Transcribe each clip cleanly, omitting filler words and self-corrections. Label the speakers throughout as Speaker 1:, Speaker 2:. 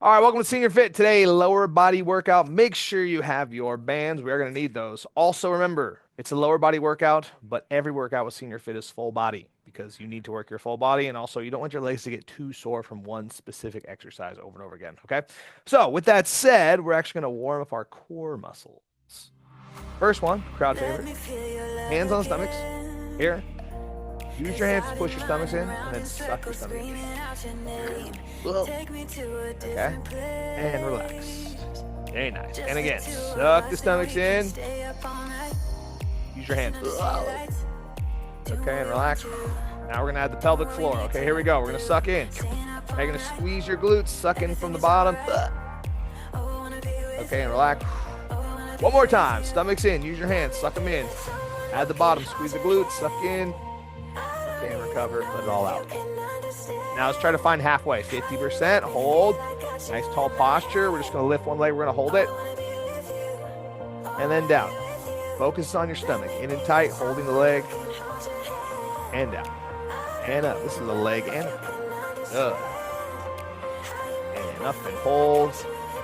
Speaker 1: All right, welcome to Senior Fit. Today, lower body workout. Make sure you have your bands. We are going to need those. Also, remember, it's a lower body workout, but every workout with Senior Fit is full body because you need to work your full body. And also, you don't want your legs to get too sore from one specific exercise over and over again. Okay. So, with that said, we're actually going to warm up our core muscles. First one, crowd favorite. Hands on the stomachs. Here. Use your hands to push your stomachs in and then suck your stomach in. Okay. And relax. Very nice. And again, suck the stomachs in. Use your hands. Okay, and relax. Now we're going to add the pelvic floor. Okay, here we go. We're going to suck in. Now you're going to squeeze your glutes, suck in from the bottom. Okay, and relax. One more time. Stomachs in. Use your hands. Suck them in. Add the bottom. Squeeze the glutes. Suck in. Okay, and recover. Let it all out. Now let's try to find halfway. 50%. Hold. Nice tall posture. We're just going to lift one leg. We're going to hold it. And then down. Focus on your stomach. In and tight. Holding the leg. And down. And up. This is a leg and up. And up and hold.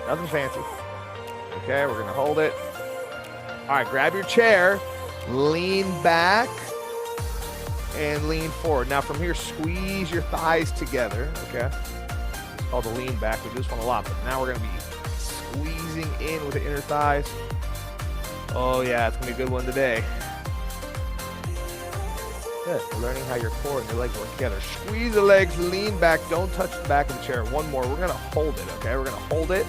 Speaker 1: Nothing fancy. Okay, we're going to hold it. All right, grab your chair. Lean back. And lean forward. Now from here, squeeze your thighs together, okay? It's called the lean back. We do this one a lot, but now we're going to be squeezing in with the inner thighs. Oh yeah, it's going to be a good one today. Good. We're learning how your core and your legs work together. Squeeze the legs, lean back. Don't touch the back of the chair. One more. We're going to hold it, okay? We're going to hold it.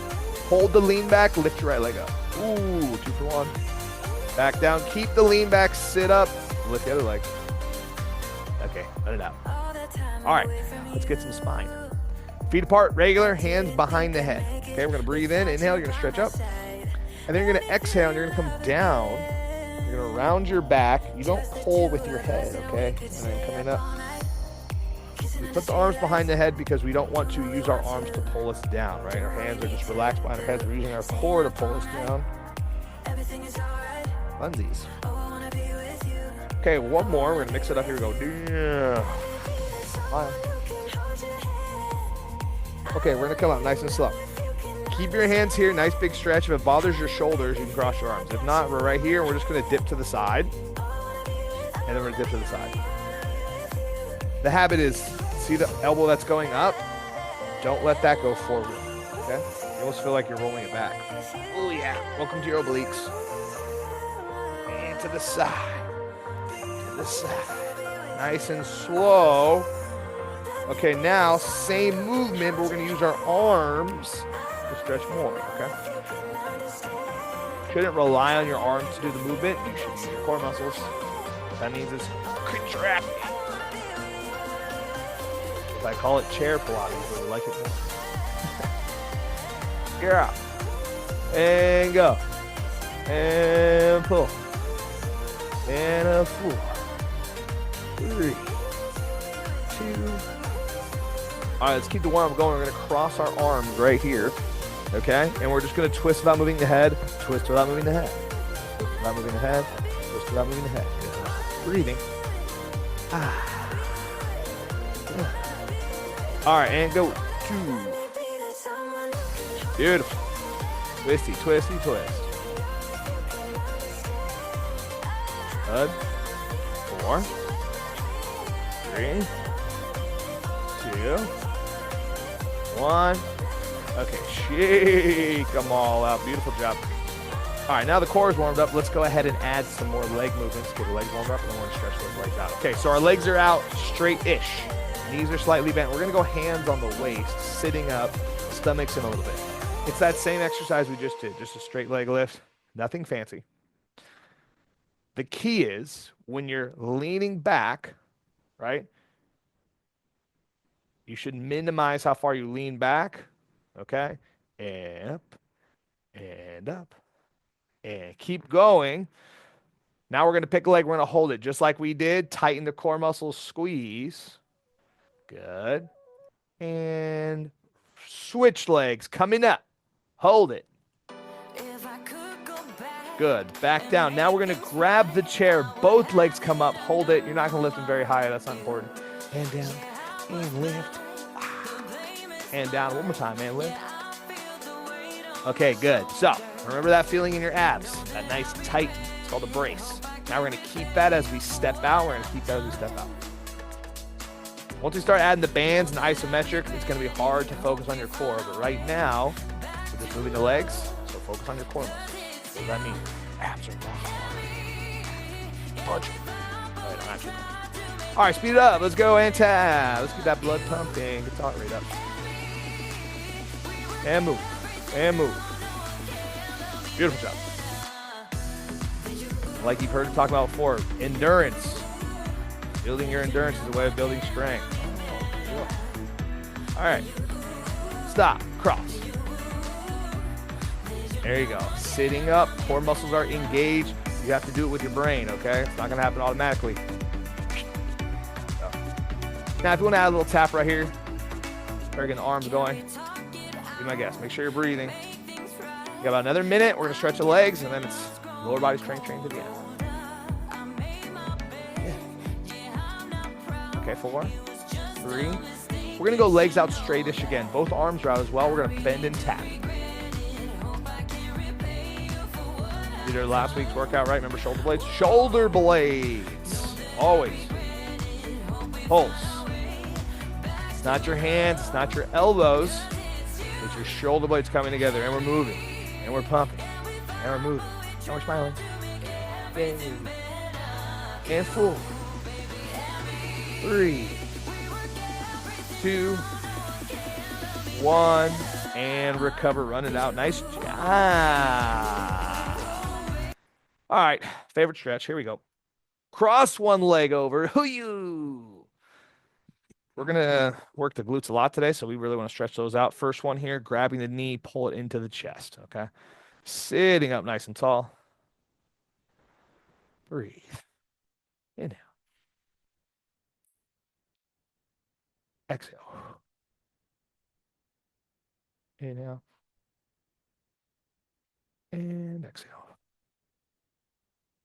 Speaker 1: Hold the lean back. Lift your right leg up. Ooh, 2 for 1. Back down. Keep the lean back. Sit up. Lift the other leg. Okay, let it out. All right, let's get some spine. Feet apart, regular, hands behind the head. Okay, we're going to breathe in. Inhale, you're going to stretch up. And then you're going to exhale, and you're going to come down. You're going to round your back. You don't pull with your head, okay? And then coming up. We put the arms behind the head because we don't want to use our arms to pull us down, right? Our hands are just relaxed behind our heads. We're using our core to pull us down. Funsies. Okay, one more. We're going to mix it up here. We go. Okay, we're going to come up nice and slow. Keep your hands here. Nice big stretch. If it bothers your shoulders, you can cross your arms. If not, we're right here. We're just going to dip to the side. And then we're going to dip to the side. The habit is, see the elbow that's going up? Don't let that go forward. Okay? You almost feel like you're rolling it back. Oh, yeah. Welcome to your obliques. And to the side. This side. Nice and slow. Okay, now same movement, but we're going to use our arms to stretch more, okay? Shouldn't rely on your arms to do the movement. You should use your core muscles. What that means is contract. I call it chair Pilates, but we like it more. Gear up. And go. And pull. And a 4. 3, 2. All right, let's keep the warm-up going. We're going to cross our arms right here, okay? And we're just going to twist without moving the head, twist without moving the head, twist without moving the head, twist without moving the head. Breathing. All right, and go. 2. Beautiful. Twisty, twisty, twist. Good. 4. 3, 2, 1. Okay, shake them all out. Beautiful job. All right, now the core is warmed up. Let's go ahead and add some more leg movements. Get the legs warmed up, and then we're going to stretch those legs out. Okay, so our legs are out straight-ish. Knees are slightly bent. We're going to go hands on the waist, sitting up, stomachs in a little bit. It's that same exercise we just did, just a straight leg lift. Nothing fancy. The key is when you're leaning back, right? You should minimize how far you lean back, okay? And up, and up, and keep going. Now we're going to pick a leg. We're going to hold it just like we did. Tighten the core muscles, squeeze. Good. And switch legs, coming up. Hold it. Good. Back down. Now we're going to grab the chair. Both legs come up. Hold it. You're not going to lift them very high. That's not important. And down. And lift. And down. One more time. And lift. Okay, good. So remember that feeling in your abs, that nice tight, it's called a brace. Now we're gonna keep that as we step out. We're gonna keep that as we step out. Once we start adding the bands and the isometric, it's gonna be hard to focus on your core. But right now, we're just moving the legs, so focus on your core muscles. What does that mean? Abs are rock hard. Punch it. All right, actually. All right, speed it up. Let's go, anti. Let's get that blood pumping. Get the heart rate up. And move. And move. Beautiful job. Like you've heard me talk about before, endurance. Building your endurance is a way of building strength. All right. Stop. Cross. There you go. Sitting up. Core muscles are engaged. You have to do it with your brain, okay? It's not going to happen automatically. Now, if you want to add a little tap right here, start getting the arms going, be my guest. Make sure you're breathing. You got about another minute. We're going to stretch the legs, and then it's lower body strength training to the end. Yeah. Okay, 4, 3. We're going to go legs out straightish again. Both arms are out as well. We're going to bend and tap. Did our last week's workout, right? Remember shoulder blades? Shoulder blades. Always. Pulse. It's not your hands. It's not your elbows. It's your shoulder blades coming together. And we're moving. And we're pumping. And we're moving. And we're smiling. And 4, 3, 2, 1. And recover. Run it out. Nice job. All right, favorite stretch. Here we go. Cross one leg over. Hoo-you. We're going to work the glutes a lot today, so we really want to stretch those out. First one here, grabbing the knee, pull it into the chest, okay? Sitting up nice and tall. Breathe. Inhale. Exhale. Inhale. And exhale.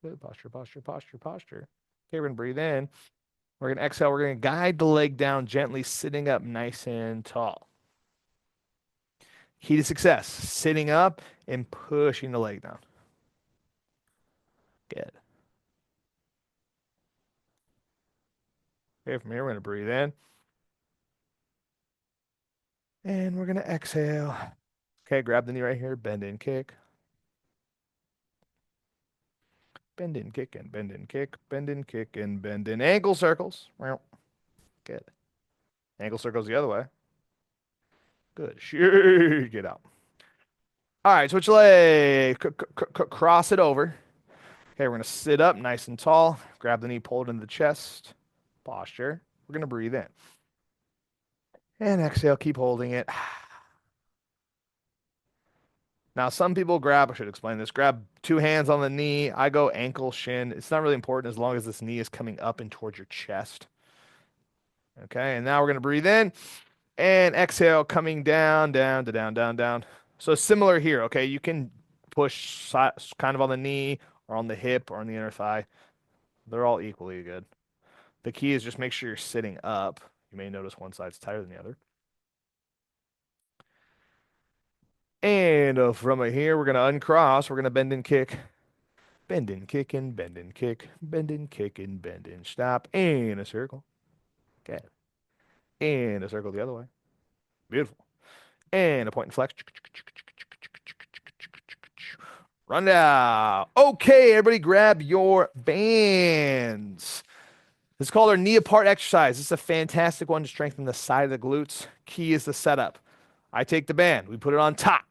Speaker 1: Good. Posture, posture, posture, posture. Okay, we're going to breathe in. We're going to exhale. We're going to guide the leg down gently, sitting up nice and tall. Key to success, sitting up and pushing the leg down. Good. Okay, from here, we're going to breathe in. And we're going to exhale. Okay, grab the knee right here, bend in, kick. Bend in, kick, and bend in, kick, bend in, kick, and bend in. Ankle circles. Good. Ankle circles the other way. Good. Shake it out. All right, switch leg. Cross it over. Okay, we're going to sit up nice and tall. Grab the knee, pull it into the chest. Posture. We're going to breathe in. And exhale, keep holding it. Now, some people grab, I should explain this, grab 2 hands on the knee. I go ankle, shin. It's not really important as long as this knee is coming up and towards your chest. Okay, and now we're going to breathe in and exhale, coming down, down, to down, down, down. So similar here, okay? You can push kind of on the knee or on the hip or on the inner thigh. They're all equally good. The key is just make sure you're sitting up. You may notice one side's tighter than the other. And from right here, we're going to uncross. We're going to bend and kick. Bend and kick and bend and kick. Bend and kick and bend and stop. And a circle. Okay. And a circle the other way. Beautiful. And a point and flex. Run down. Okay, everybody grab your bands. This is called our knee apart exercise. This is a fantastic one to strengthen the side of the glutes. Key is the setup. I take the band. We put it on top.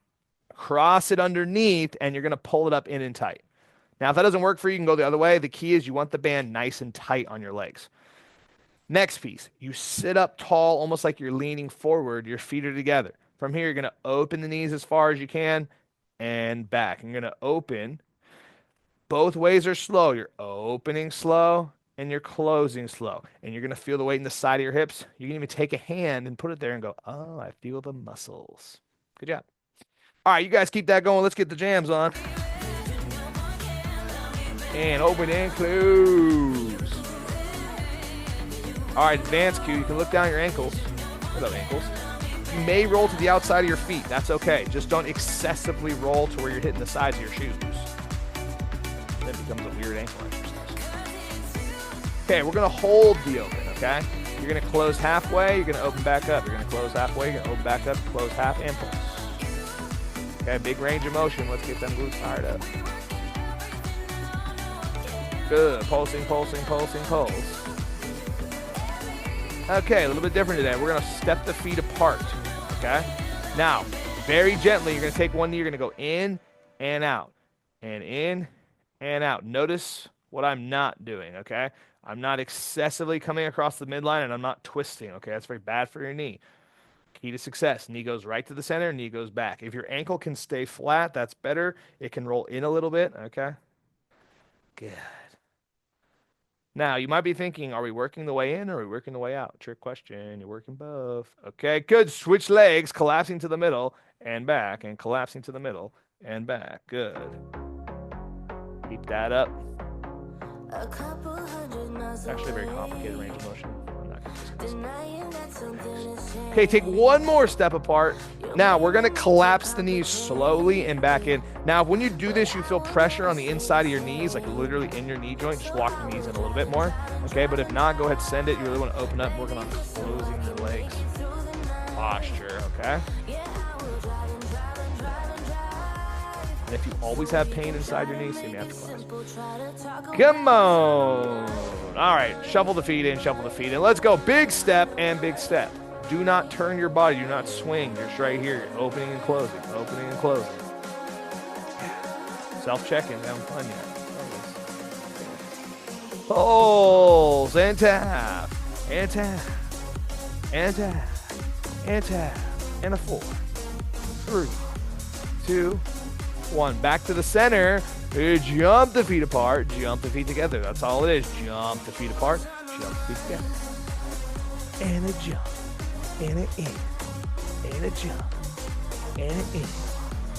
Speaker 1: Cross it underneath, and you're going to pull it up in and tight. Now, if that doesn't work for you, you can go the other way. The key is you want the band nice and tight on your legs. Next piece, you sit up tall, almost like you're leaning forward. Your feet are together. From here, you're going to open the knees as far as you can and back. You're going to open. Both ways are slow. You're opening slow and you're closing slow. And you're going to feel the weight in the side of your hips. You can even take a hand and put it there and go, oh, I feel the muscles. Good job. All right, you guys keep that going. Let's get the jams on. And open and close. All right, advanced cue. You can look down your ankles. What up, ankles? You may roll to the outside of your feet. That's okay. Just don't excessively roll to where you're hitting the sides of your shoes. Then it becomes a weird ankle exercise. Okay, we're going to hold the open, okay? You're going to close halfway. You're going to open back up. You're going to close halfway. You're going to open back up, close half, and pulse. Okay, big range of motion. Let's get them glutes fired up. Good. Pulsing, pulsing, pulsing, pulse. Okay, a little bit different today. We're going to step the feet apart, okay? Now, very gently, you're going to take one knee. You're going to go in and out, and in and out. Notice what I'm not doing, okay? I'm not excessively coming across the midline, and I'm not twisting, okay? That's very bad for your knee. Key to success. Knee goes right to the center, knee goes back. If your ankle can stay flat, that's better. It can roll in a little bit, okay? Good. Now, you might be thinking, are we working the way in or are we working the way out? Trick question. You're working both. Okay, good. Switch legs, collapsing to the middle and back, and collapsing to the middle and back. Good. Keep that up. It's actually a very complicated range of motion. I'm not going to discuss it. Okay, take one more step apart. Now, we're going to collapse the knees slowly and back in. Now, when you do this, you feel pressure on the inside of your knees, like literally in your knee joint. Just walk the knees in a little bit more. Okay, but if not, go ahead, send it. You really want to open up, working on closing the legs. Posture, okay? And if you always have pain inside your knees, see me after class. Come on. All right, shuffle the feet in, shuffle the feet in. Let's go. Big step and big step. Do not turn your body. Do not swing. You're right here. You're opening and closing, opening and closing. Self-check-in. Having fun yet? Pulse and tap, and tap, and tap, and tap, and a 4, 3, 2, 1. Back to the center. Jump the feet apart. Jump the feet together. That's all it is. Jump the feet apart. Jump the feet together. And a jump. And an in. And a jump. And an in.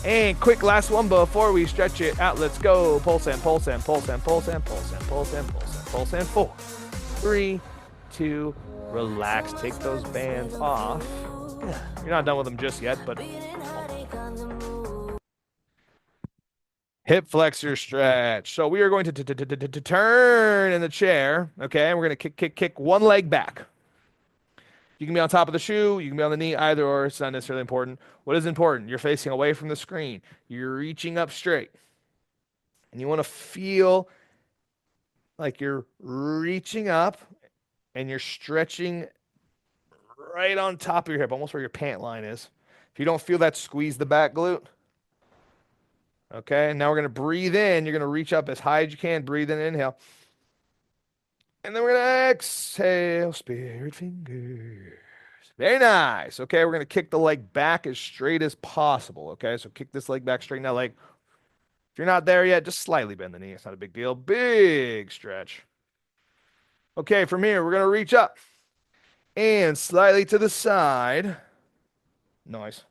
Speaker 1: And quick last one before we stretch it out. Let's go. Pulse and pulse and pulse and pulse and pulse and pulse and pulse and pulse and 4, 3, 2. Relax. Take those bands off. You're not done with them just yet, but hip flexor stretch. So we are going to turn in the chair, okay? And we're going to kick one leg back. You can be on top of the shoe. You can be on the knee, either or. It's not necessarily important. What is important? You're facing away from the screen. You're reaching up straight. And you want to feel like you're reaching up and you're stretching right on top of your hip, almost where your pant line is. If you don't feel that, squeeze the back glute. Okay, now we're going to breathe in. You're going to reach up as high as you can. Breathe in, inhale. And then we're going to exhale, spirit fingers. Very nice. Okay, we're going to kick the leg back as straight as possible. Okay, so kick this leg back, straighten that leg. If you're not there yet, just slightly bend the knee. It's not a big deal. Big stretch. Okay, from here, we're going to reach up and slightly to the side. Nice.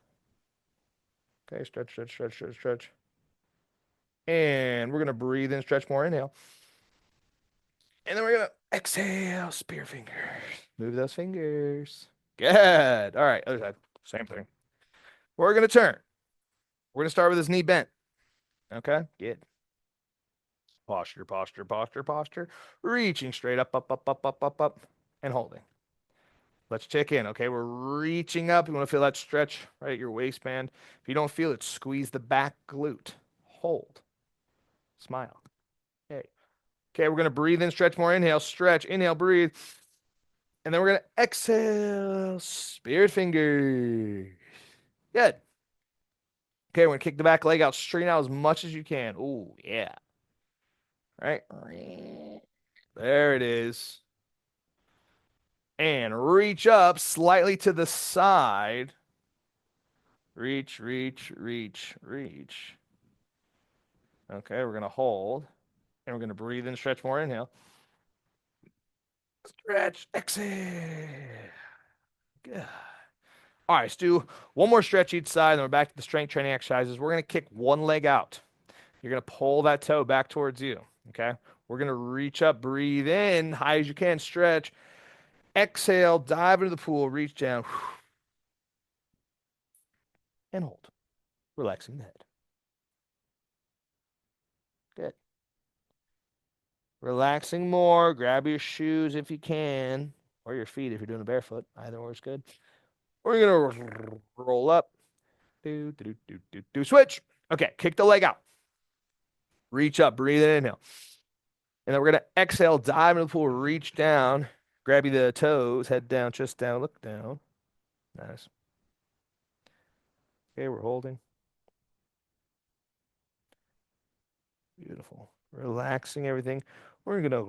Speaker 1: Okay, stretch, stretch, stretch, stretch, stretch. And we're going to breathe in, stretch more, inhale. And then we're going to exhale, spear fingers. Move those fingers. Good. All right, other side. Same thing. We're going to turn. We're going to start with this knee bent. Okay, good. Posture, posture, posture, posture. Reaching straight up, up, up, up, up, up, up, and holding. Let's check in, okay? We're reaching up. You want to feel that stretch right at your waistband. If you don't feel it, squeeze the back glute. Hold. Smile. Okay. Okay, we're going to breathe in, stretch more. Inhale, stretch. Inhale, breathe. And then we're going to exhale, spirit fingers. Good. Okay, we're going to kick the back leg out, straighten out as much as you can. Ooh, yeah. All right. There it is. And reach up slightly to the side. Reach, reach, reach, reach. Okay, we're going to hold. And we're going to breathe in, stretch more. Inhale. Stretch, exhale. Good. All right, let's do one more stretch each side, and we're back to the strength training exercises. We're going to kick one leg out. You're going to pull that toe back towards you, okay? We're going to reach up, breathe in, high as you can, stretch. Exhale, dive into the pool, reach down. and hold. Relaxing the head. Good. Relaxing more. Grab your shoes if you can, or your feet if you're doing a barefoot. Either or is good. We're gonna roll up. Do. Switch. Okay, kick the leg out. Reach up, breathe in, inhale. And then we're gonna exhale, dive into the pool, reach down, grab you the toes, head down, chest down, look down. Nice. Okay, we're holding. Beautiful. Relaxing everything. We're gonna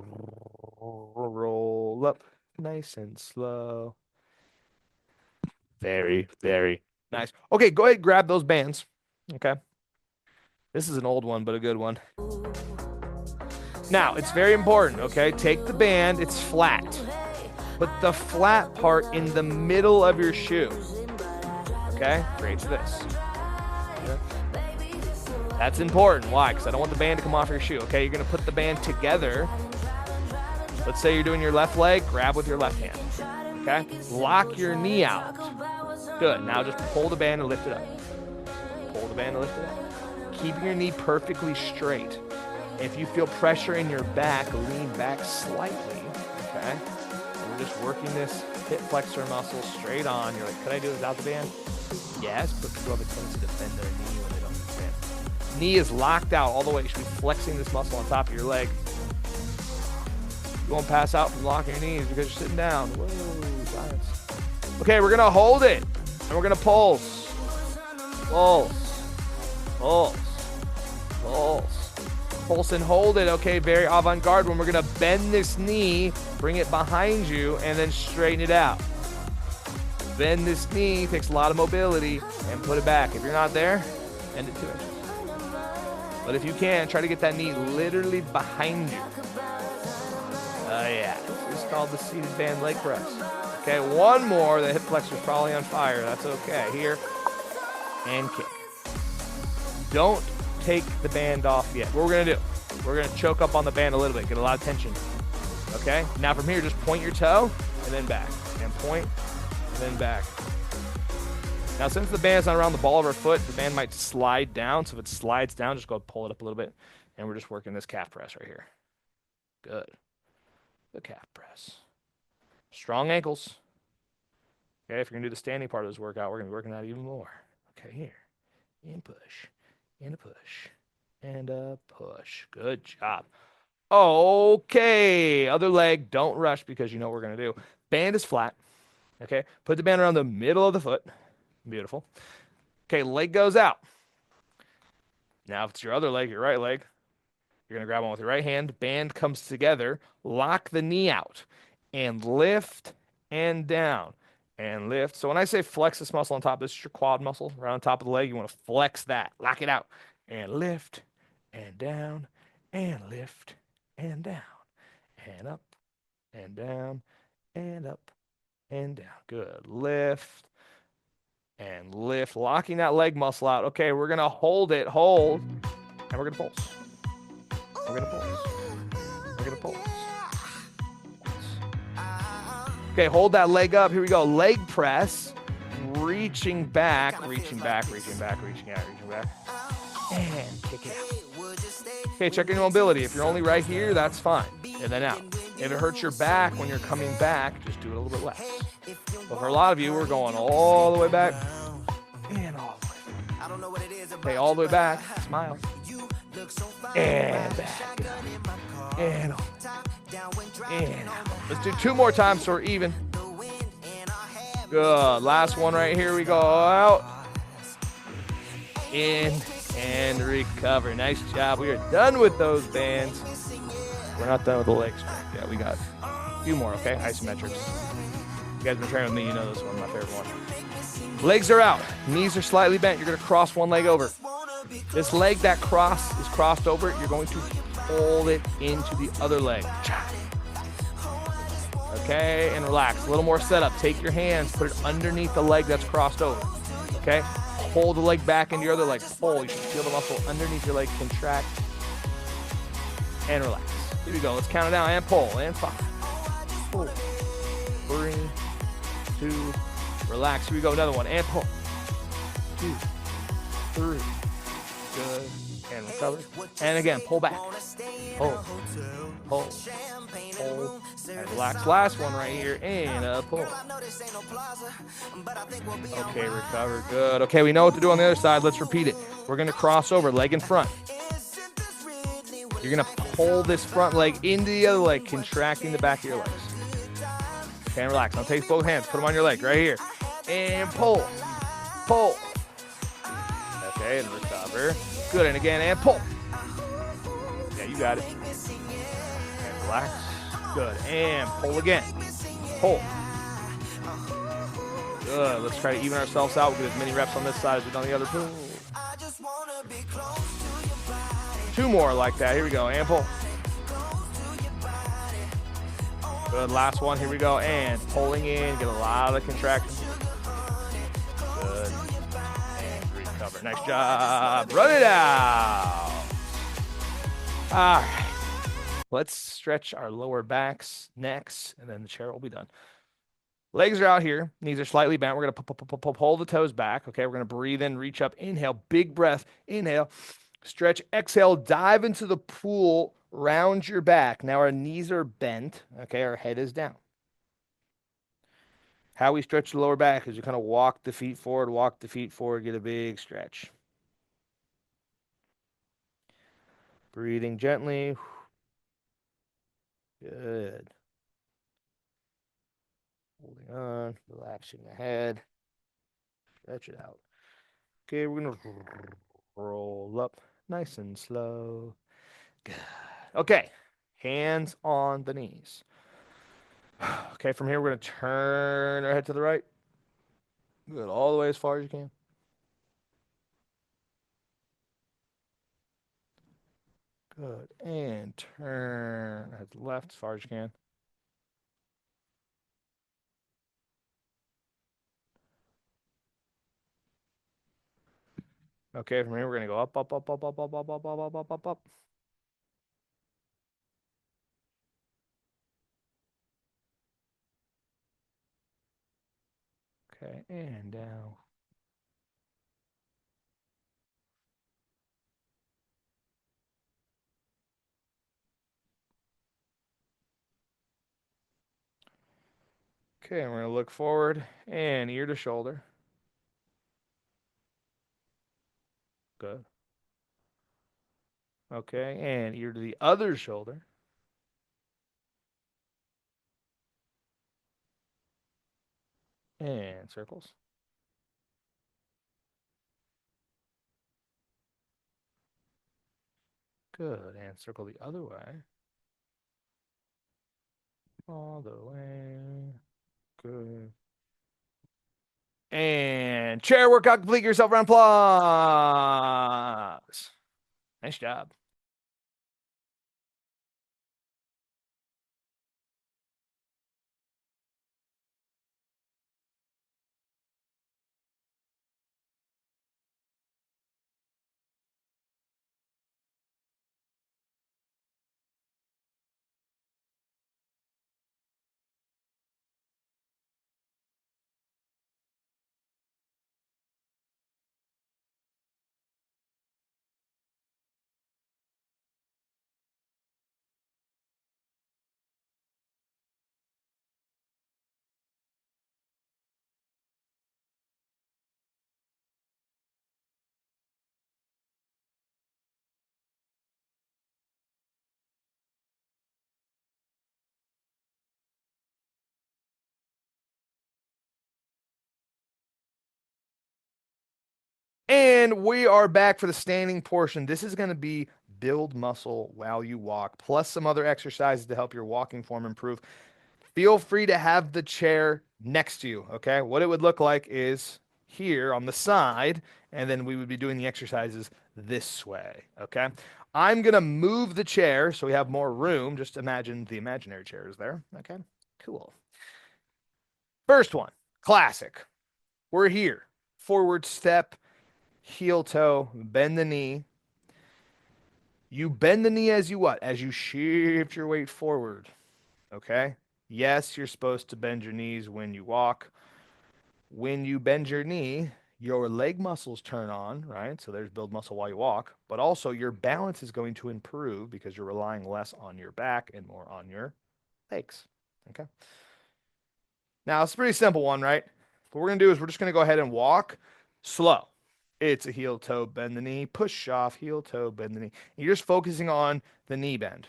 Speaker 1: roll up nice and slow. Very, very nice. Okay, go ahead and grab those bands. Okay. This is an old one, but a good one. Now, it's very important, okay? Take the band, it's flat. Put the flat part in the middle of your shoe. Okay? Creates this. Okay. That's important. Why? Because I don't want the band to come off your shoe. Okay, you're going to put the band together. Let's say you're doing your left leg, grab with your left hand. Okay? Lock your knee out. Good. Now just pull the band and lift it up. Pull the band and lift it up. Keeping your knee perfectly straight. If you feel pressure in your back, lean back slightly. Okay? We're just working this hip flexor muscle straight on. You're like, could I do it without the band? Yes, but people have a tendency to bend their knee when they don't understand. Knee is locked out all the way. You should be flexing this muscle on top of your leg. You won't pass out from locking your knees because you're sitting down. Whoa, science. Okay, we're gonna hold it, and we're gonna pulse. Pulse. Pulse. Pulse. Pulse and hold it. Okay, very avant-garde when we're gonna bend this knee, bring it behind you, and then straighten it out. Bend this knee, takes a lot of mobility, and put it back. If you're not there, bend it 2 inches. But if you can, try to get that knee literally behind you. Yeah, it's called the seated band leg press. Okay, one more. The hip flexor is probably on fire. That's okay. Here, and kick. Don't take the band off yet. What we're gonna do, we're gonna choke up on the band a little bit, get a lot of tension. Okay, now from here, just point your toe, and then back, and point, and then back. Now, since the band's not around the ball of our foot, the band might slide down. So if it slides down, just go pull it up a little bit. And we're just working this calf press right here. Good. The calf press. Strong ankles. Okay, if you're going to do the standing part of this workout, we're going to be working that even more. Okay, here. And push. And a push. And a push. Good job. Okay. Other leg, don't rush because you know what we're going to do. Band is flat. Okay, put the band around the middle of the foot. Beautiful. Okay, leg goes out. Now, if it's your other leg, your right leg, you're going to grab one with your right hand. Band comes together. Lock the knee out. And lift and down. And lift. So when I say flex this muscle on top, this is your quad muscle right on top of the leg. You want to flex that. Lock it out. And lift and down. And lift and down. And up and down. And up and down. Good. Lift. And lift, locking that leg muscle out. Okay, we're going to hold it, hold, and we're going to pulse. We're going to pulse. We're going to pulse. Okay, hold that leg up. Here we go. Leg press, reaching back, reaching back, reaching back, reaching out, reaching back, and kick it out. Okay, check your mobility. If you're only right here, that's fine. And then out. If it hurts your back when you're coming back, just do it a little bit less. But for a lot of you, we're going all the way back and all the way back. Okay, all the way back. Smile. And back. And on. And out. Let's do 2 more times so we're even. Good. Last one right here. We go out. In and recover. Nice job. We are done with those bands. We're not done with the leg strength. Yeah, we got a few more, okay? Isometrics. You guys been training with me, you know this is one of my favorite ones. Legs are out. Knees are slightly bent. You're going to cross one leg over. This leg that is crossed over, you're going to pull it into the other leg. Okay, and relax. A little more setup. Take your hands, put it underneath the leg that's crossed over. Okay? Pull the leg back into your other leg. Pull. You should feel the muscle underneath your leg contract. And relax. Here we go. Let's count it down. And pull. And 5, 4, 3, 2. Relax. Here we go. Another one. And pull. 2. 3. Good. And recover. And again, pull back. Hold. Hold. Hold. And relax. Last one right here. And a pull. Okay, recover. Good. Okay, we know what to do on the other side. Let's repeat it. We're going to cross over, leg in front. You're going to pull this front leg into the other leg, contracting the back of your legs. Okay, and relax. Now take both hands. Put them on your leg right here. And pull. Pull. Okay, and recover. Good, and again, and pull. Yeah, you got it. And relax. Good, and pull again. Pull. Good, let's try to even ourselves out. We'll get as many reps on this side as we've done the other. Pull. 2 more like that. Here we go, and pull. Good, last one. Here we go, and pulling in. Get a lot of contraction. Good. And recover. Nice job. Run it out. All right. Let's stretch our lower backs, necks, and then the chair will be done. Legs are out here. Knees are slightly bent. We're going to pull the toes back. Okay, we're going to breathe in, reach up, inhale, big breath, inhale, stretch, exhale, dive into the pool, round your back. Now our knees are bent. Okay, our head is down. How we stretch the lower back is you kind of walk the feet forward, get a big stretch. Breathing gently. Good. Holding on, relaxing the head. Stretch it out. Okay, we're going to roll up nice and slow. Good. Okay, hands on the knees. Okay, from here we're going to turn our head to the right. Good, all the way as far as you can. Good, and turn our head to the left as far as you can. Okay, from here we're going to go up, up, up, up, up, up, up, up, up, up, up, up, up. Okay, and down. Okay, and we're going to look forward and ear to shoulder. Good. Okay, and ear to the other shoulder. And circles. Good, and circle the other way. All the way. Good. And chair workout complete. Yourself round applause. Nice job. And we are back for the standing portion. This is going to be build muscle while you walk, plus some other exercises to help your walking form improve. Feel free to have the chair next to you, okay? What it would look like is here on the side, and then we would be doing the exercises this way, okay? I'm going to move the chair so we have more room. Just imagine the imaginary chair is there, okay? Cool. First one, classic. We're here. Forward step, heel toe, bend the knee. You bend the knee as you what? As you shift your weight forward, okay? Yes, you're supposed to bend your knees when you walk. When you bend your knee, your leg muscles turn on, right? So there's build muscle while you walk, but also your balance is going to improve because you're relying less on your back and more on your legs. Okay. Now it's a pretty simple one, right? What we're gonna do is we're just gonna go ahead and walk slow. It's a heel toe, bend the knee, push off, heel toe, bend the knee. And you're just focusing on the knee bend.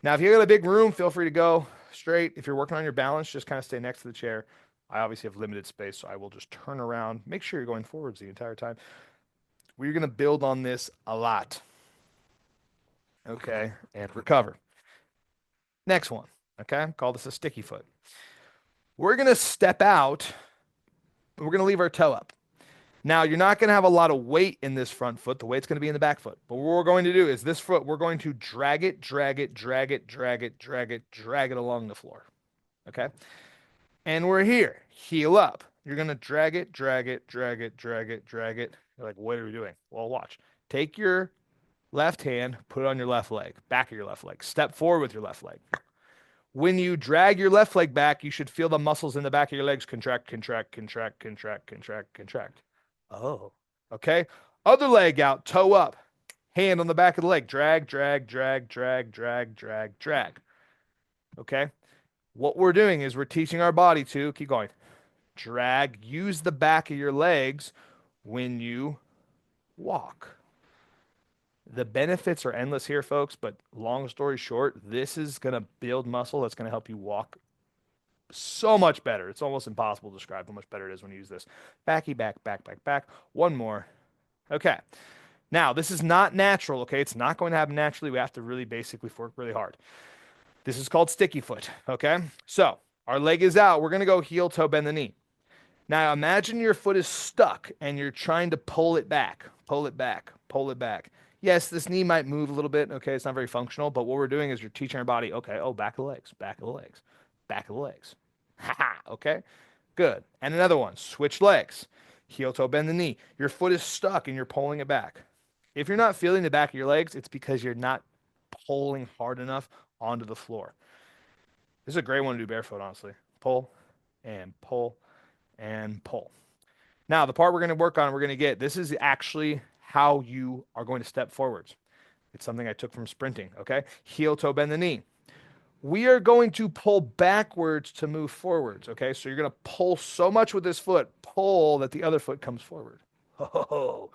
Speaker 1: Now, if you got a big room, feel free to go straight. If you're working on your balance, just kind of stay next to the chair. I obviously have limited space, so I will just turn around. Make sure you're going forwards the entire time. We're going to build on this a lot. Okay, and recover. Next one. Okay, call this a sticky foot. We're going to step out. We're going to leave our toe up. Now, you're not going to have a lot of weight in this front foot. The weight's going to be in the back foot. But what we're going to do is this foot, we're going to drag it, drag it, drag it, drag it, drag it, drag it along the floor. Okay? And we're here. Heel up. You're going to drag it, drag it, drag it, drag it, drag it. You're like, what are we doing? Well, watch. Take your left hand, put it on your left leg, back of your left leg. Step forward with your left leg. When you drag your left leg back, you should feel the muscles in the back of your legs contract, contract, contract, contract, contract, contract. Oh, okay. Other leg out, toe up, hand on the back of the leg. Drag, drag, drag, drag, drag, drag, drag. Okay. What we're doing is we're teaching our body to keep going. Drag, use the back of your legs when you walk. The benefits are endless here, folks, but long story short, this is going to build muscle that's going to help you walk so much better. It's almost impossible to describe how much better it is when you use this. Backy, back, back, back, back. One more. Okay. Now, this is not natural, okay? It's not going to happen naturally. We have to really basically work really hard. This is called sticky foot, okay? So, our leg is out. We're going to go heel, toe, bend the knee. Now, imagine your foot is stuck and you're trying to pull it back, pull it back, pull it back. Yes, this knee might move a little bit, okay? It's not very functional, but what we're doing is you're teaching our body, okay, oh, back of the legs, back of the legs, back of the legs. Ha ha, okay? Good. And another one, switch legs. Heel, toe, bend the knee. Your foot is stuck and you're pulling it back. If you're not feeling the back of your legs, it's because you're not pulling hard enough onto the floor. This is a great one to do barefoot, honestly. Pull and pull and pull. Now, the part we're going to work on, we're going to get, this is actually how you are going to step forwards. It's something I took from sprinting, okay? Heel, toe, bend the knee. We are going to pull backwards to move forwards, okay? So you're going to pull so much with this foot, pull that the other foot comes forward. Oh. All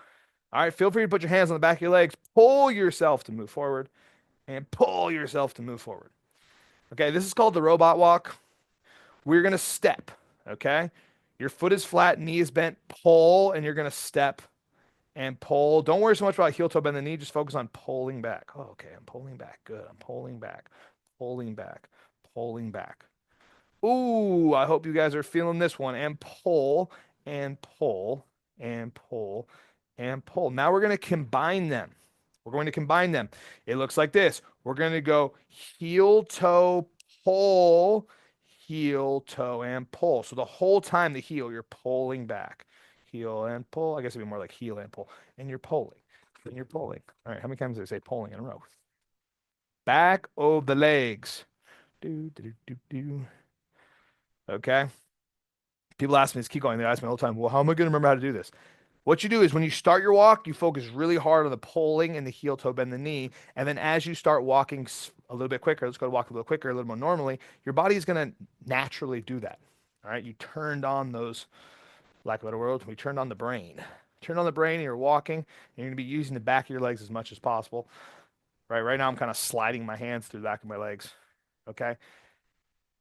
Speaker 1: right, feel free to put your hands on the back of your legs, pull yourself to move forward, and pull yourself to move forward. Okay, this is called the robot walk. We're going to step, okay? Your foot is flat, knee is bent, pull, and you're going to step and pull. Don't worry so much about heel toe bend the knee, just focus on pulling back. Oh, okay, I'm pulling back. Good. I'm pulling back, pulling back, pulling back. Ooh, I hope you guys are feeling this one. And pull, and pull, and pull, and pull. Now we're going to combine them. We're going to combine them. It looks like this. We're going to go heel, toe, pull, heel, toe, and pull. So the whole time the heel, you're pulling back. Heel and pull. I guess it'd be more like heel and pull. And you're pulling. And you're pulling. All right, how many times did I say pulling in a row? Back of the legs. Do, do, do, do, do. Okay. People ask me, just keep going. They ask me all the time, well, how am I going to remember how to do this? What you do is when you start your walk, you focus really hard on the pulling and the heel, toe, bend the knee. And then as you start walking a little bit quicker, let's go to walk a little quicker, a little more normally, your body is going to naturally do that. All right. You turned on those, lack of a better word, we turned on the brain. Turn on the brain and you're walking and you're going to be using the back of your legs as much as possible. Right now I'm kind of sliding my hands through the back of my legs. Okay.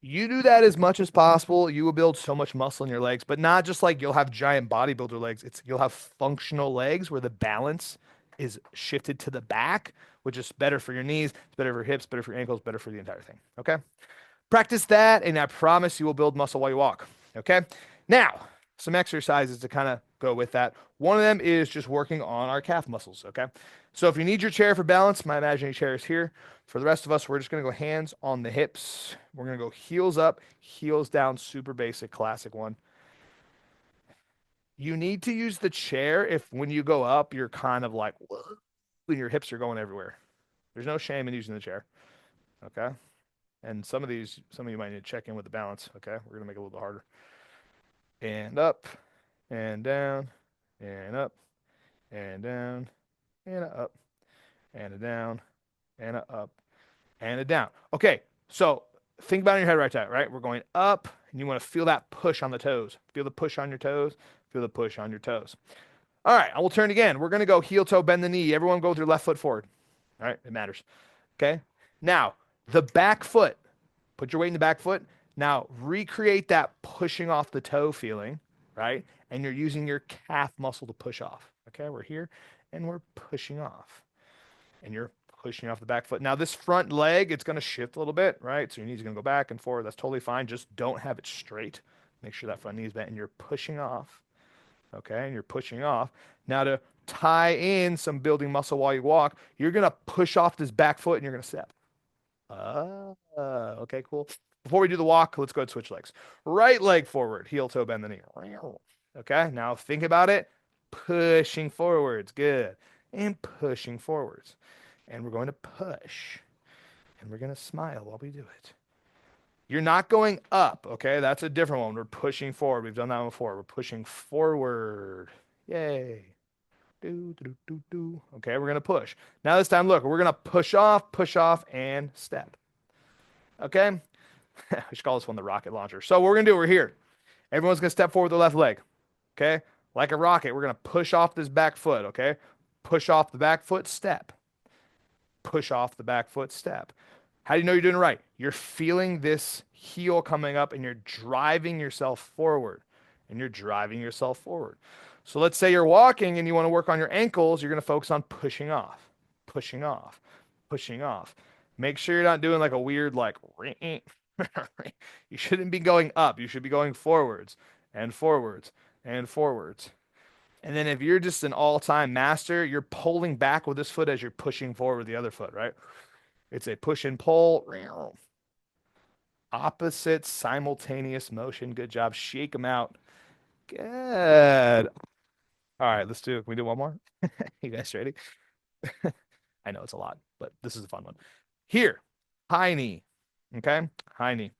Speaker 1: You do that as much as possible, you will build so much muscle in your legs, but not just like you'll have giant bodybuilder legs. You'll have functional legs where the balance is shifted to the back, which is better for your knees, it's better for your hips, better for your ankles, better for the entire thing. Okay. Practice that, and I promise you will build muscle while you walk. Okay. Now, some exercises to kind of go with that. One of them is just working on our calf muscles. Okay. So if you need your chair for balance, my imaginary chair is here. For the rest of us, we're just going to go hands on the hips. We're going to go heels up, heels down, super basic, classic one. You need to use the chair if when you go up, you're kind of like, when your hips are going everywhere. There's no shame in using the chair. Okay. And some of you might need to check in with the balance. Okay. We're going to make it a little bit harder. And up and down, and up, and down, and a up, and a down, and a up, and a down. Okay, so think about it in your head right there, right? We're going up, and you want to feel that push on the toes. Feel the push on your toes. Feel the push on your toes. All right, I will turn again. We're going to go heel toe, bend the knee. Everyone go with your left foot forward. All right, it matters. Okay. Now, the back foot. Put your weight in the back foot. Now, recreate that pushing off the toe feeling, right? And you're using your calf muscle to push off. Okay, we're here and we're pushing off. And you're pushing off the back foot. Now, this front leg, it's going to shift a little bit, right? So your knee's going to go back and forward. That's totally fine. Just don't have it straight. Make sure that front knee is bent and you're pushing off. Okay, and you're pushing off. Now, to tie in some building muscle while you walk, you're going to push off this back foot and you're going to step. Okay, cool. Before we do the walk, let's go ahead and switch legs. Right leg forward, heel toe, bend the knee. Okay, now think about it. Pushing forwards, good. And pushing forwards. And we're going to push. And we're going to smile while we do it. You're not going up, okay? That's a different one. We're pushing forward. We've done that one before. We're pushing forward. Yay. Do, do, do, do. Okay, we're going to push. Now this time, look, we're going to push off, and step. Okay? We should call this one the rocket launcher. So what we're going to do, we're here. Everyone's going to step forward with the left leg. Okay? Like a rocket, we're going to push off this back foot, okay? Push off the back foot, step. Push off the back foot, step. How do you know you're doing it right? You're feeling this heel coming up and you're driving yourself forward. And you're driving yourself forward. So let's say you're walking and you want to work on your ankles, you're going to focus on pushing off, pushing off, pushing off. Make sure you're not doing like a weird, like, you shouldn't be going up. You should be going forwards and forwards and forwards. And then if you're just an all-time master, you're pulling back with this foot as you're pushing forward with the other foot, right? It's a push and pull. Opposite simultaneous motion. Good job. Shake them out. Good. All right, let's do it. Can we do one more? You guys ready? I know it's a lot, but this is a fun one. Here, high knee. Okay, high knee.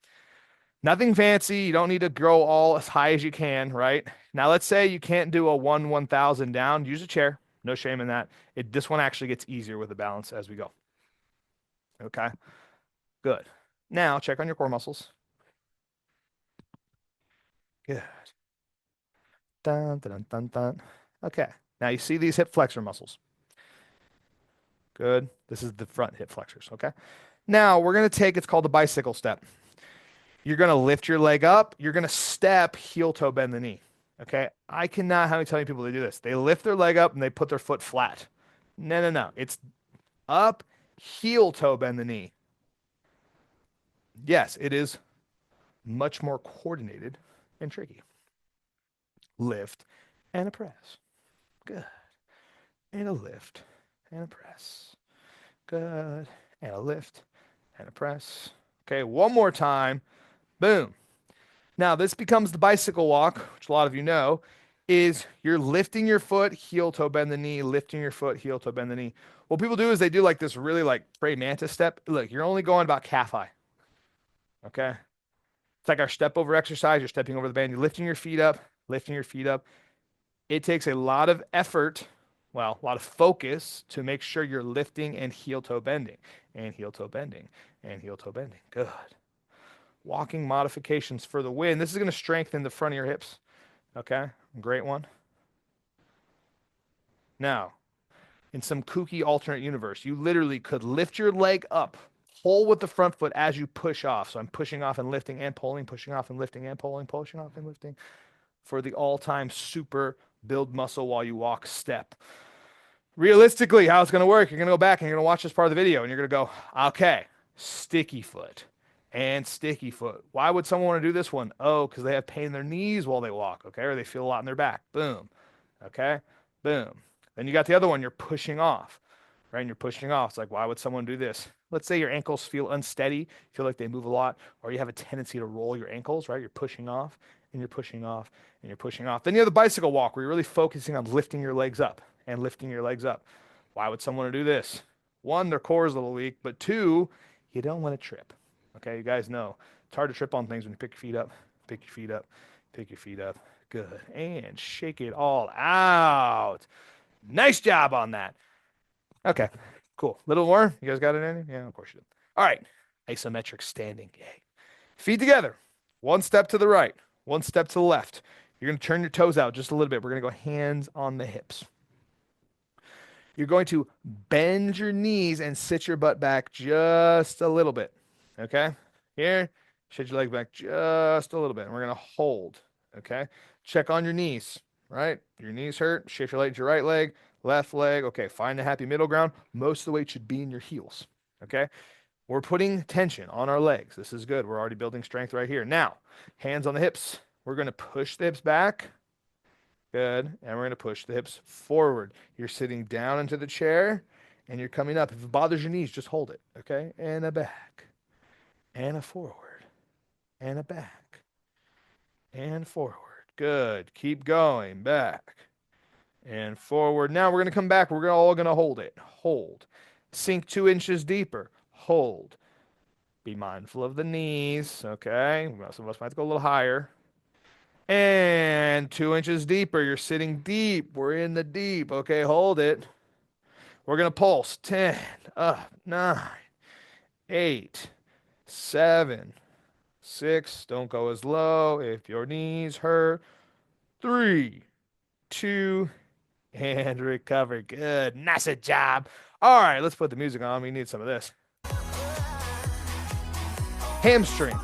Speaker 1: Nothing fancy. You don't need to grow all as high as you can, right? Now, let's say you can't do a 1,000 down. Use a chair. No shame in that. This one actually gets easier with the balance as we go. Okay, good. Now, check on your core muscles. Good. Dun, dun, dun, dun. Okay, now you see these hip flexor muscles. Good. This is the front hip flexors, okay? Now, we're going to take, it's called the bicycle step. You're going to lift your leg up. You're going to step, heel toe, bend the knee. Okay. I cannot, how many tell you people they do this? They lift their leg up and they put their foot flat. No, no, no. It's up, heel toe, bend the knee. Yes, it is much more coordinated and tricky. Lift and a press. Good. And a lift and a press. Good. And a lift and a press. Okay, one more time. Boom. Now, this becomes the bicycle walk, which a lot of you know, is you're lifting your foot, heel toe, bend the knee, lifting your foot, heel toe, bend the knee. What people do is they do like this really like praying mantis step. Look, you're only going about calf high. Okay. It's like our step over exercise. You're stepping over the band. You're lifting your feet up, lifting your feet up. It takes a lot of effort, well, a lot of focus to make sure you're lifting and heel toe bending, and heel toe bending, and heel toe bending. Good. Walking modifications for the win. This is going to strengthen the front of your hips. Okay, great one. Now, in some kooky alternate universe, you literally could lift your leg up, pull with the front foot as you push off. So I'm pushing off and lifting and pulling, pushing off and lifting and pulling, pushing off and lifting for the all-time super build muscle while you walk step. Realistically, how it's going to work, you're going to go back and you're going to watch this part of the video and you're going to go, okay, sticky foot and sticky foot. Why would someone want to do this one? Oh, because they have pain in their knees while they walk, okay? Or they feel a lot in their back. Boom. Okay? Boom. Then you got the other one, you're pushing off, right? And you're pushing off. It's like, why would someone do this? Let's say your ankles feel unsteady, feel like they move a lot, or you have a tendency to roll your ankles, right? You're pushing off and you're pushing off and you're pushing off. Then you have the bicycle walk where you're really focusing on lifting your legs up and lifting your legs up. Why would someone do this? One, their core is a little weak, but two, you don't want to trip. Okay, you guys know it's hard to trip on things when you pick your feet up, pick your feet up, pick your feet up. Good. And shake it all out. Nice job on that. Okay, cool. Little more? You guys got it in? Yeah, of course you do. All right. Isometric standing. Yay. Feet together. One step to the right, one step to the left. You're going to turn your toes out just a little bit. We're going to go hands on the hips. You're going to bend your knees and sit your butt back just a little bit. Okay? Here, shake your leg back just a little bit. And we're going to hold. Okay? Check on your knees, right? Your knees hurt. Shift your leg to your right leg, left leg. Okay, find the happy middle ground. Most of the weight should be in your heels. Okay? We're putting tension on our legs. This is good. We're already building strength right here. Now, hands on the hips. We're going to push the hips back. Good. And we're going to push the hips forward. You're sitting down into the chair and you're coming up. If it bothers your knees, just hold it. Okay? And a back. And a forward. And a back. And forward. Good. Keep going. Back. And forward. Now we're going to come back. We're all going to hold it. Hold. Sink 2 inches deeper. Hold. Be mindful of the knees. Okay? Some of us might have to go a little higher. And 2 inches deeper. You're sitting deep. We're in the deep. Okay, hold it. We're going to pulse. 10, up, 9, 8, 7, 6. Don't go as low if your knees hurt. 3, 2, and recover. Good. Nice job. All right, let's put the music on. We need some of this. Hamstring.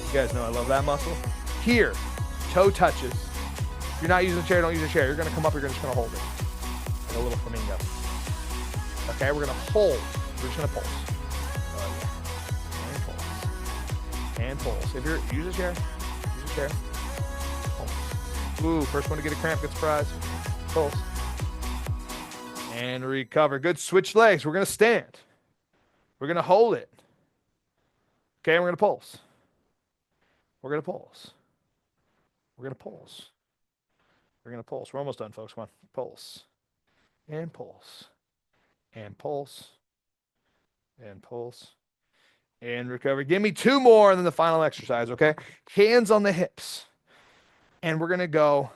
Speaker 1: You guys know I love that muscle. Here. Toe touches. If you're not using a chair, don't use a chair. You're going to come up, you're just going to hold it. Like a little flamingo. Okay, we're going to hold. We're just going to pulse. Oh, yeah. And pulse. And pulse. If you're, use a chair. Use a chair. Pulse. Ooh, first one to get a cramp gets a prize. Pulse. And recover. Good. Switch legs. We're going to stand. We're going to hold it. Okay, we're going to pulse. We're going to pulse. We're going to pulse. We're going to pulse. We're almost done, folks. Come on. Pulse. And pulse. And pulse. And pulse. And recover. Give me 2 more and then the final exercise, okay? Hands on the hips. And we're going to go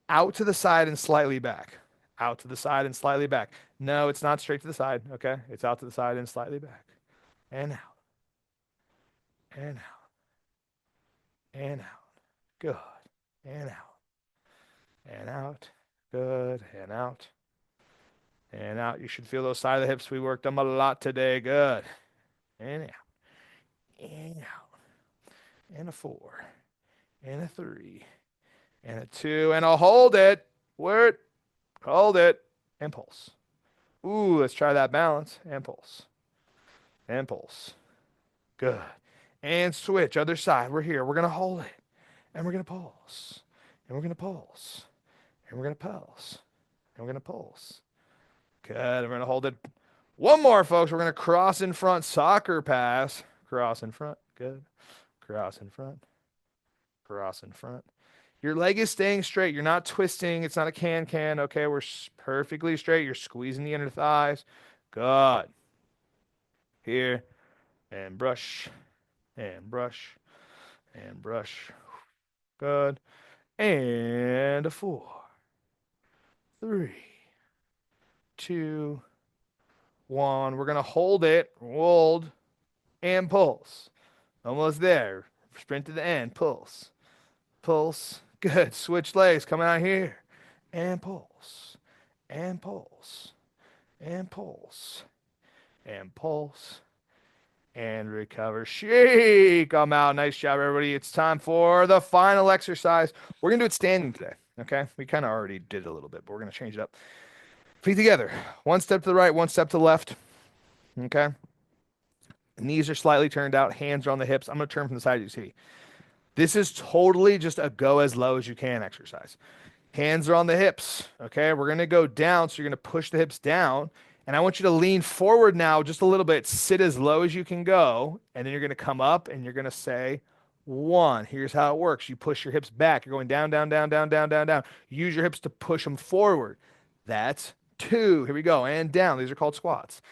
Speaker 1: out to the side and slightly back. Out to the side and slightly back. No, it's not straight to the side, okay? It's out to the side and slightly back. And out. And out. And out. Good. And out. And out. Good. And out. And out. You should feel those side of the hips. We worked them a lot today. Good. And out. And out. And a 4. And a 3. And a 2. And I'll hold it. Word. Hold it. And pulse. Ooh, let's try that balance. And pulse. And pulse. Good. And switch. Other side. We're here. We're going to hold it. And we're going to pulse. And we're going to pulse. And we're going to pulse. And we're going to pulse. Good. And we're going to hold it. One more, folks. We're going to cross in front. Soccer pass. Cross in front. Good. Cross in front. Cross in front. Your leg is staying straight. You're not twisting. It's not a can-can. Okay, we're perfectly straight. You're squeezing the inner thighs. Good. Here. And brush. And brush. And brush. Good. And a 4. 3. 2. 1. We're going to hold it. Hold. And pulse. Almost there. Sprint to the end. Pulse. Pulse. Good. Switch legs. Coming out here. And pulse. And pulse. And pulse. And pulse. And recover. Shake. I'm out. Nice job, everybody. It's time for the final exercise. We're going to do it standing today. Okay? We kind of already did it a little bit, but we're going to change it up. Feet together. One step to the right, one step to the left. Okay? Knees are slightly turned out. Hands are on the hips. I'm going to turn from the side you see. This is totally just a go as low as you can exercise. Hands are on the hips. Okay? We're going to go down, so you're going to push the hips down. And I want you to lean forward now just a little bit. Sit as low as you can go. And then you're going to come up and you're going to say 1. Here's how it works. You push your hips back. You're going down, down, down, down, down, down, down. Use your hips to push them forward. That's 2. Here we go. And down. These are called squats.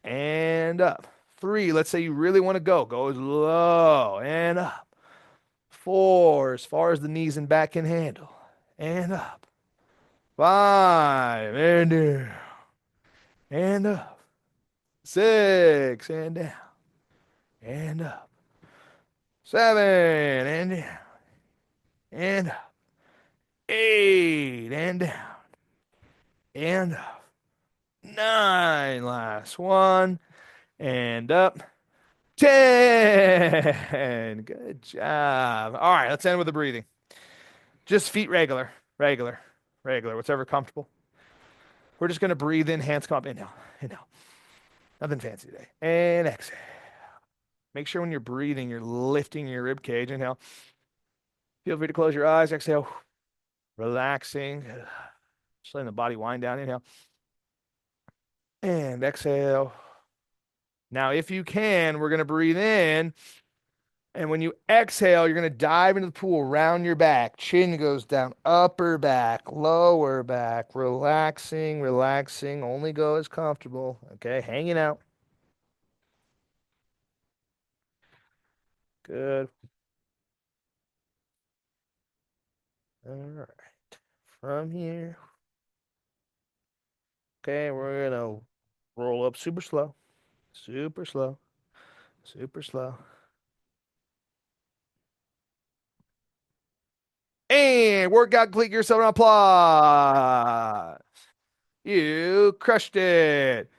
Speaker 1: And up. 3. Let's say you really want to go. Go as low and up. 4. As far as the knees and back can handle. and up. 5 and down and up. 6 and down and up. 7 and down and up. 8 and down and up. 9, last one, and up. 10. Good job. All right, let's end with the breathing. Just feet regular, regular, regular, whatever comfortable. We're just going to breathe in, hands come up, inhale, inhale. Nothing fancy today. And exhale. Make sure when you're breathing, you're lifting your rib cage. Inhale. Feel free to close your eyes. Exhale. Relaxing. Just letting the body wind down. Inhale. And exhale. Now, if you can, we're going to breathe in. And when you exhale, you're going to dive into the pool, round your back. Chin goes down, upper back, lower back. Relaxing, relaxing. Only go as comfortable. Okay, hanging out. Good. All right. From here. Okay, we're going to roll up super slow, super slow, super slow. And workout complete. Yourself an applause. You crushed it.